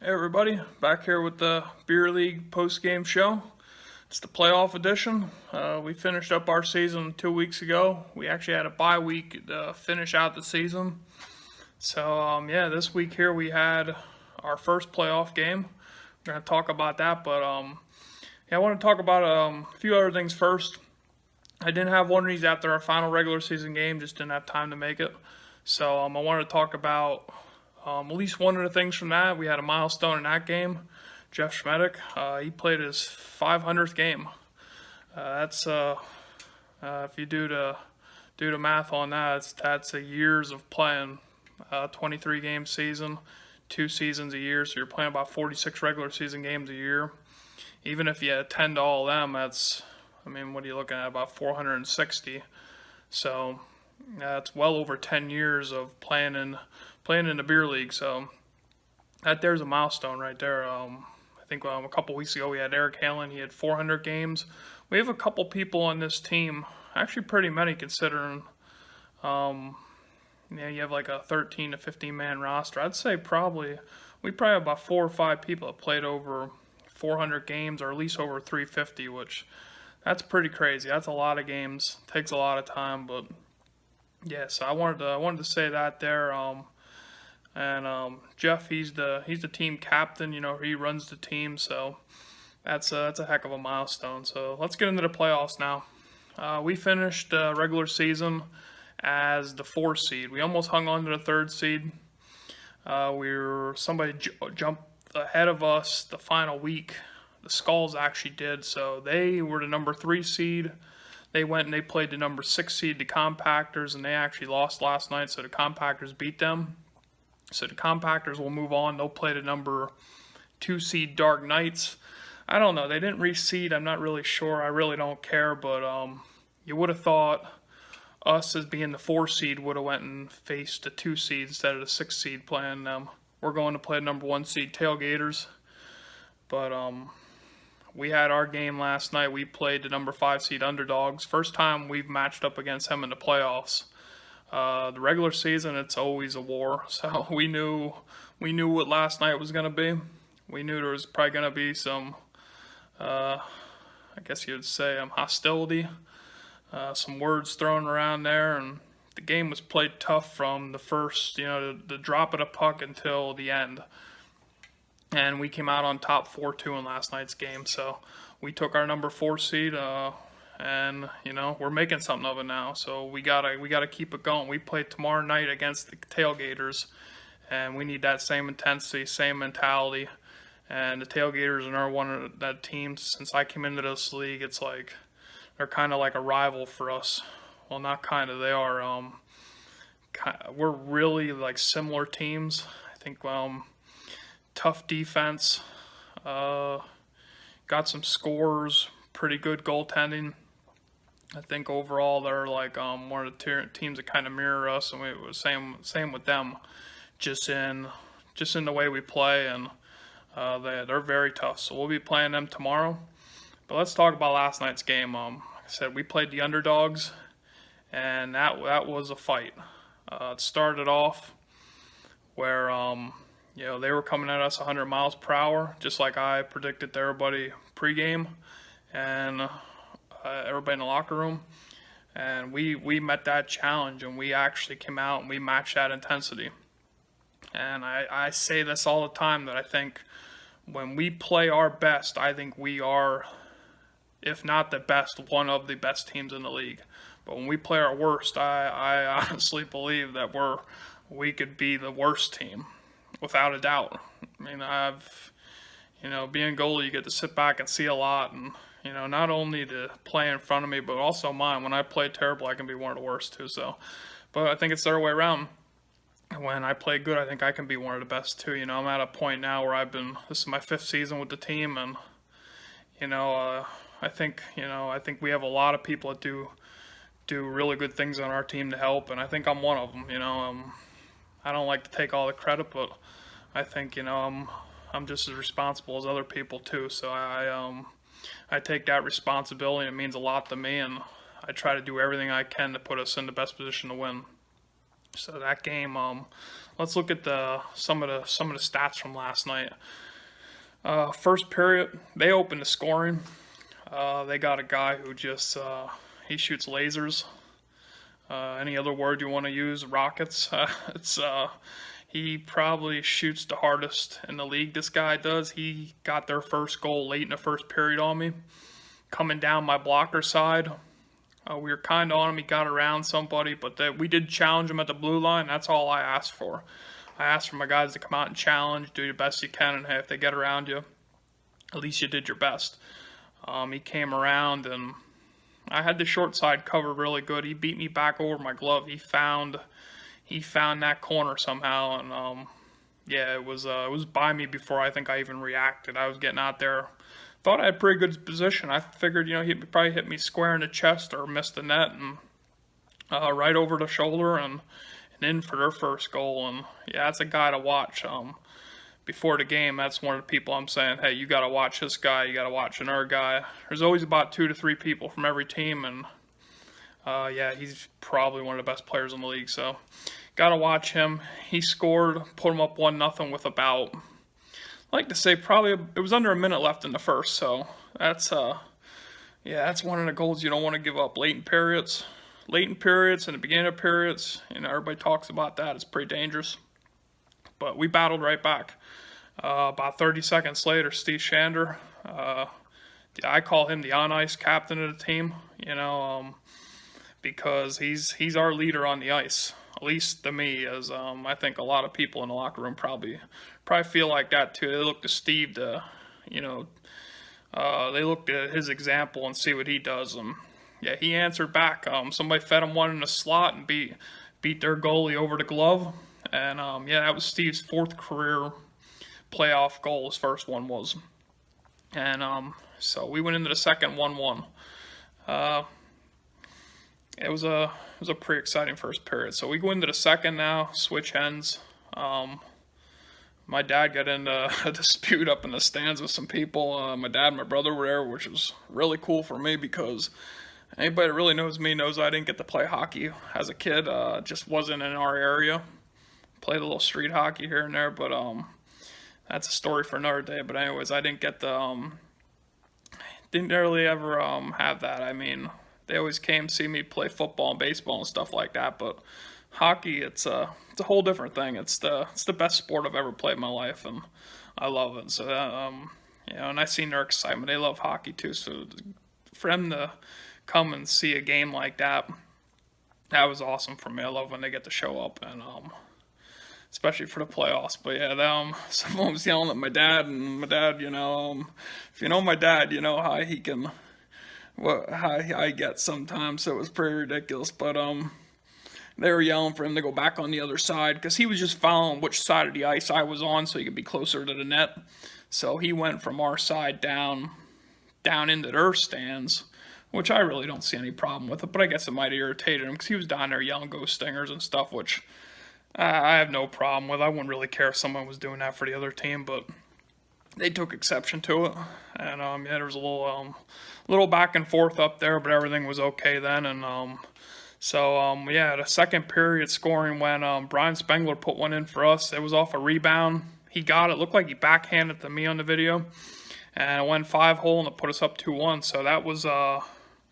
Hey everybody, back here with the Beer League post-game show. It's the playoff edition. We finished up our season 2 weeks ago. We actually had a bye week to finish out the season. So yeah, this week here we had our first playoff game. We're going to talk about that, but yeah, I want to talk about a few other things first. I didn't have one of these after our final regular season game, just didn't have time to make it. So I wanted to talk about at least one of the things from that. We had a milestone in that game. Jeff Schmedick, he played his 500th game. That's if you do the math on that, that's a years of playing. 23 game season, 2 seasons a year, so you're playing about 46 regular season games a year. Even if you attend all of them, that's, I mean, what are you looking at? About 460. So that's well over 10 years of playing in the beer league. So that there's a milestone right there. I think a couple weeks ago we had Eric Halen. He had 400 games. We have a couple people on this team, actually pretty many considering. You have like a 13 to 15 man roster. I'd say we probably have about 4 or 5 people that played over 400 games, or at least over 350, which that's pretty crazy. That's a lot of games. Takes a lot of time, but yeah. So I wanted to say that there. And Jeff, he's the team captain. You know, he runs the team, so that's a heck of a milestone. So let's get into the playoffs now. We finished regular season as the 4 seed. We almost hung on to the 3rd seed. Somebody jumped ahead of us the final week. The Skulls actually did, so they were the number 3 seed. They went and they played the number 6 seed, the Compactors, and they actually lost last night, so the Compactors beat them. So the Compactors will move on. They'll play the number 2 seed Dark Knights. I don't know. They didn't reseed. I'm not really sure. I really don't care, but you would have thought us as being the 4 seed would have went and faced the 2 seed instead of the 6 seed playing them. We're going to play the number 1 seed Tailgaters. But we had our game last night. We played the number 5 seed Underdogs. First time we've matched up against them in the playoffs. The regular season, it's always a war. So we knew what last night was going to be. We knew there was probably going to be some, I guess you'd say, hostility. Some words thrown around there, and the game was played tough from the first, the drop of the puck until the end. And we came out on top 4-2 in last night's game. So we took our number 4 seed, and we're making something of it now. So we gotta keep it going. We play tomorrow night against the Tailgaters, and we need that same intensity, same mentality. And the Tailgaters are one of that team. Since I came into this league, it's like they're kind of like a rival for us. Well, not kind of. They are. We're really like similar teams. I think tough defense. Got some scores. Pretty good goaltending. I think overall they're like one of the teams that kind of mirror us, and it was same with them. Just in the way we play, and they're very tough. So we'll be playing them tomorrow. But let's talk about last night's game. Like I said, we played the Underdogs, and that was a fight. It started off where they were coming at us 100 miles per hour, just like I predicted to everybody pregame, and everybody in the locker room. And we met that challenge, and we actually came out and we matched that intensity. And I say this all the time, that I think when we play our best, I think we are, if not the best, one of the best teams in the league. But when we play our worst, I honestly believe that we could be the worst team, without a doubt. I mean, being goalie, you get to sit back and see a lot, and not only to play in front of me, but also mine. When I play terrible, I can be one of the worst too. So, but I think it's the other way around. When I play good, I think I can be one of the best too. I'm at a point now where this is my 5th season with the team, and I think we have a lot of people that do really good things on our team to help, and I think I'm one of them. I don't like to take all the credit, but I think I'm just as responsible as other people too. So I take that responsibility. It means a lot to me, and I try to do everything I can to put us in the best position to win. So that game, let's look at some of the stats from last night. First period, they opened the scoring. They got a guy who just he shoots lasers. Any other word you want to use? Rockets. He probably shoots the hardest in the league. This guy does. He got their first goal late in the first period on me, coming down my blocker side. We were kind of on him. He got around somebody, but we did challenge him at the blue line. That's all I asked for. I asked for my guys to come out and challenge, do your best you can, and hey, if they get around you, at least you did your best. He came around, and I had the short side covered really good. He beat me back over my glove. He found that corner somehow, and yeah, it was by me before I think I even reacted. I was getting out there. Thought I had pretty good position. I figured, he'd probably hit me square in the chest or miss the net, and right over the shoulder and in for their first goal. And yeah, that's a guy to watch. Before the game, that's one of the people I'm saying, hey, you got to watch this guy. You got to watch another guy. There's always about 2 to 3 people from every team, and yeah, he's probably one of the best players in the league. So got to watch him. He scored, put him up 1-0 with about, I like to say, probably it was under a minute left in the first. So that's yeah, that's one of the goals you don't want to give up. Late in periods and the beginning of periods, everybody talks about that. It's pretty dangerous. But we battled right back. About 30 seconds later, Steve Shander, I call him the on-ice captain of the team, because he's our leader on the ice, at least to me, as I think a lot of people in the locker room probably feel like that too. They look to Steve to, they look at his example and see what he does. Yeah, he answered back. Somebody fed him one in the slot and beat their goalie over the glove. And yeah, that was Steve's 4th career playoff goal. His first one was. And so we went into the second 1-1. It was a pretty exciting first period. So we go into the second now, switch ends. My dad got into a dispute up in the stands with some people. My dad and my brother were there, which was really cool for me because anybody that really knows me knows I didn't get to play hockey as a kid. Just wasn't in our area. Played a little street hockey here and there, but that's a story for another day. But anyways, I didn't get the didn't really ever have that. I mean, they always came see me play football and baseball and stuff like that, but hockey, it's a whole different thing. It's the best sport I've ever played in my life, and I love it. So and I seen their excitement. They love hockey too. So for them to come and see a game like that, that was awesome for me. I love when they get to show up, and especially for the playoffs. But yeah, someone was yelling at my dad, and my dad, if you know my dad, you know how he can, how I get sometimes. So it was pretty ridiculous. But they were yelling for him to go back on the other side because he was just following which side of the ice I was on so he could be closer to the net. So he went from our side down into their stands, which I really don't see any problem with it. But I guess it might have irritated him because he was down there yelling "Go Stingers" and stuff, which I have no problem with. I wouldn't really care if someone was doing that for the other team, but they took exception to it. And yeah, there was a little back and forth up there, but everything was okay then. And so yeah, the second period scoring when Brian Spengler put one in for us. It was off a rebound. He got it. Looked like he backhanded it to me on the video, and it went 5-hole and it put us up 2-1. So that was that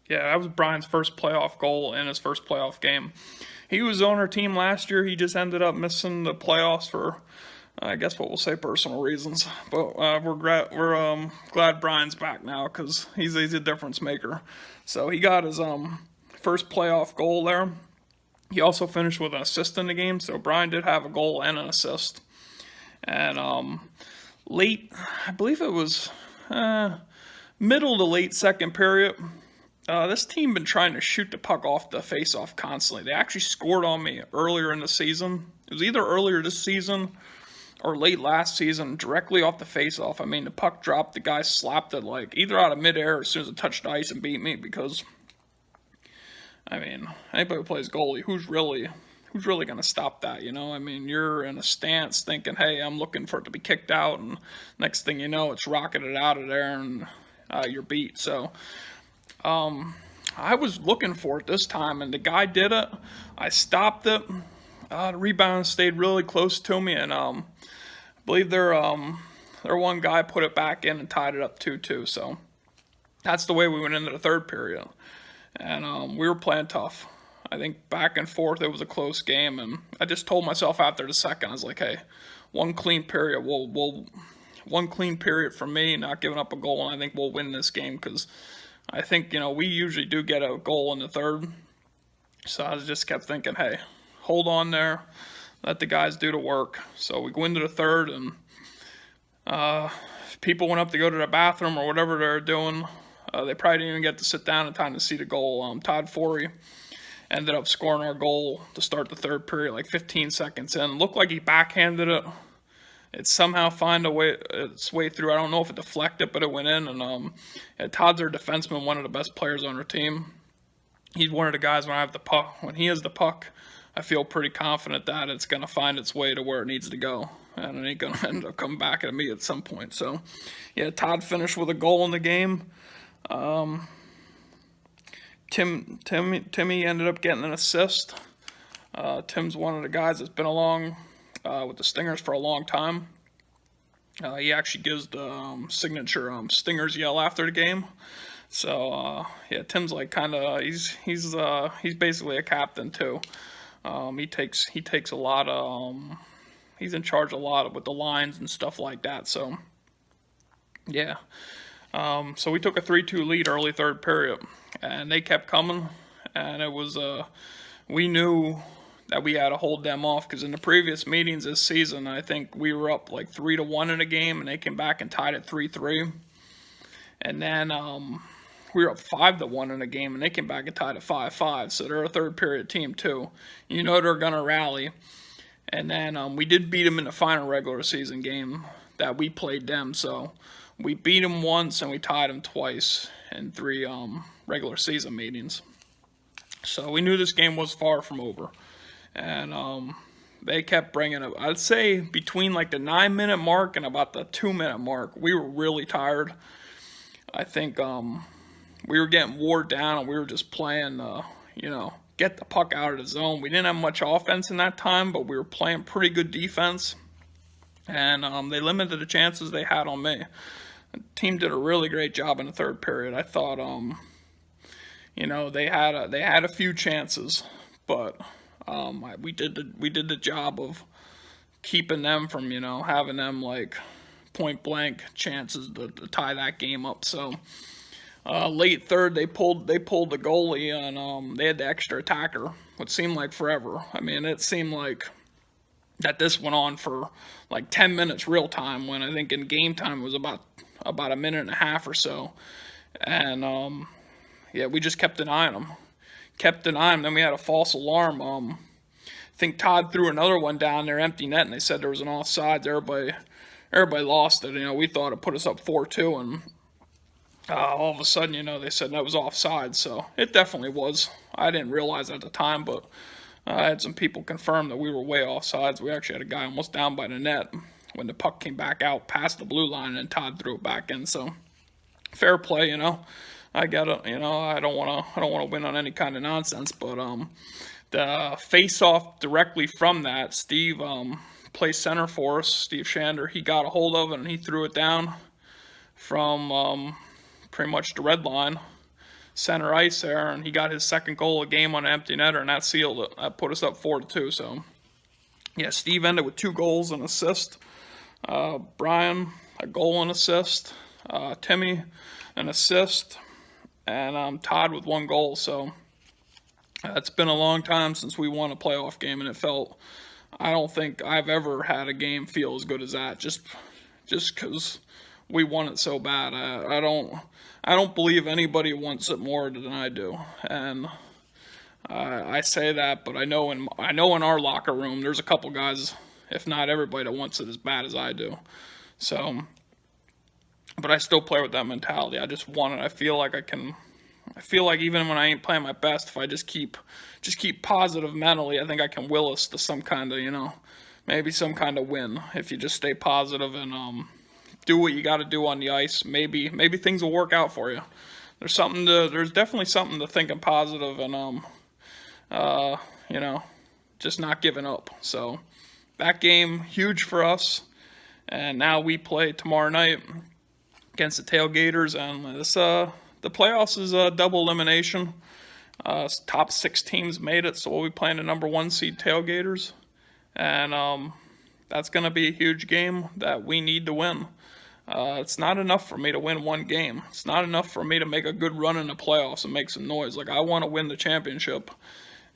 was Brian's first playoff goal in his first playoff game. He was on our team last year. He just ended up missing the playoffs for, I guess what we'll say, personal reasons. But we're glad Brian's back now because he's a difference maker. So he got his first playoff goal there. He also finished with an assist in the game. So Brian did have a goal and an assist. And late, I believe it was middle to late second period, this team been trying to shoot the puck off the face-off constantly. They actually scored on me earlier in the season. It was either earlier this season or late last season, directly off the face-off. I mean, the puck dropped, the guy slapped it like either out of midair as soon as it touched the ice and beat me because, I mean, anybody who plays goalie, who's really going to stop that, I mean, you're in a stance thinking, hey, I'm looking for it to be kicked out, and next thing you know, it's rocketed out of there, and you're beat. So I was looking for it this time, and the guy did it. I stopped it. The rebound stayed really close to me, and I believe their one guy put it back in and tied it up 2-2. So that's the way we went into the third period, and we were playing tough. I think back and forth it was a close game, and I just told myself after the second, I was like, hey, one clean period, one clean period from me, not giving up a goal, and I think we'll win this game, because I think, we usually do get a goal in the third. So I just kept thinking, hey, hold on there, let the guys do the work. So we go into the third, and people went up to go to the bathroom or whatever they're doing. They probably didn't even get to sit down in time to see the goal. Todd Forey ended up scoring our goal to start the third period, like 15 seconds in. Looked like he backhanded it. It somehow found its way through. I don't know if it deflected, but it went in. And Todd's our defenseman, one of the best players on our team. He's one of the guys when I have the puck. When he has the puck, I feel pretty confident that it's going to find its way to where it needs to go. And it ain't going to end up coming back at me at some point. So, yeah, Todd finished with a goal in the game. Timmy ended up getting an assist. Tim's one of the guys that's been along with the Stingers for a long time. He actually gives the signature Stingers yell after the game. So yeah, Tim's like kind of he's basically a captain too. He takes a lot of he's in charge a lot with the lines and stuff like that. So yeah. So we took a 3-2 lead early third period, and they kept coming, and it was we knew that we had to hold them off, because in the previous meetings this season, I think we were up like 3-1 in a game, and they came back and tied it 3-3, and then we were up 5-1 in a game, and they came back and tied it 5-5. So they're a third period team too. They're gonna rally, and then we did beat them in the final regular season game that we played them. So we beat them once and we tied them twice in 3 regular season meetings. So we knew this game was far from over. And they kept bringing it. I'd say between like the 9-minute mark and about the 2-minute mark, we were really tired. I think we were getting wore down, and we were just playing, get the puck out of the zone. We didn't have much offense in that time, but we were playing pretty good defense. And they limited the chances they had on me. The team did a really great job in the third period. I thought, they had a few chances, but we did the job of keeping them from, having them like point blank chances to tie that game up. So late third, they pulled the goalie, and they had the extra attacker, what seemed like forever. I mean, it seemed like that this went on for like 10 minutes real time, when I think in game time it was about a minute and a half or so. And yeah, we just kept denying them. Then we had a false alarm. I think Todd threw another one down there, empty net, and they said there was an offsides. Everybody lost it. We thought it put us up 4-2, and all of a sudden, they said that was offside. So it definitely was. I didn't realize at the time, but I had some people confirm that we were way offsides. We actually had a guy almost down by the net when the puck came back out past the blue line, and Todd threw it back in. So fair play, I get it. I don't want to win on any kind of nonsense, but the face-off directly from that, Steve plays center for us. Steve Shander, he got a hold of it, and he threw it down from pretty much the red line, center ice there, and he got his second goal of the game on an empty netter, and that sealed it. That put us up 4-2. So yeah, Steve ended with 2 goals and assist. Brian, a goal and assist. Timmy, an assist. And Todd with 1 goal. So it's been a long time since we won a playoff game, and I don't think I've ever had a game feel as good as that, just because we won it so bad. I don't believe anybody wants it more than I do. And I say that, but I know in our locker room there's a couple guys, if not everybody, that wants it as bad as I do. So, but I still play with that mentality. I just want it. I feel like even when I ain't playing my best, if I just keep positive mentally, I think I can will us to some kind of, maybe some kind of win. If you just stay positive and do what you got to do on the ice, maybe things will work out for you. There's definitely something to thinking positive and just not giving up. So that game, huge for us. And now we play tomorrow night against the Tailgaters, and this the playoffs is a double elimination. Top 6 teams made it, so we'll be playing the number 1 seed Tailgaters, and that's going to be a huge game that we need to win. It's not enough for me to win one game. It's not enough for me to make a good run in the playoffs and make some noise. Like, I want to win the championship,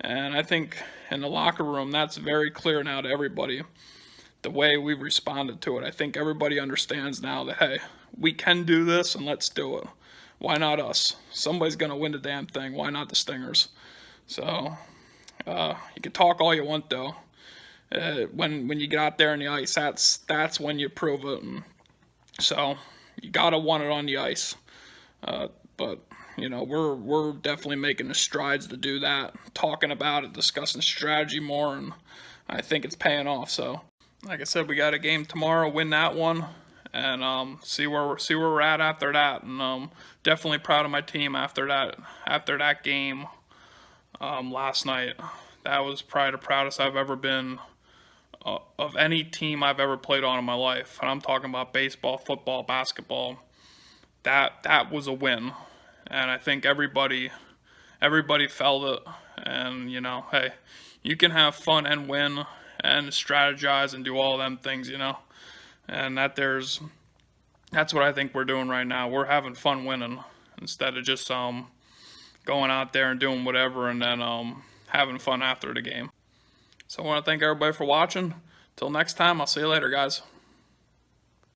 and I think in the locker room that's very clear now to everybody. The way we've responded to it, I think everybody understands now that, hey, we can do this and let's do it. Why not us? Somebody's going to win the damn thing. Why not the Stingers? So, you can talk all you want, though. When you get out there on the ice, that's when you prove it. And so, you got to want it on the ice. But, you know, we're definitely making the strides to do that. Talking about it, discussing strategy more, and I think it's paying off. So, like I said, we got a game tomorrow, win that one, and see where we're at after that. And definitely proud of my team after that game last night. That was probably the proudest I've ever been of any team I've ever played on in my life. And I'm talking about baseball, football, basketball. That was a win, and I think everybody felt it. And you know, hey, you can have fun and win and strategize and do all them things, you know, and that's what I think we're doing right now. We're having fun winning instead of just going out there and doing whatever and then having fun after the game. So I want to thank everybody for watching. Till next time, I'll see you later, guys.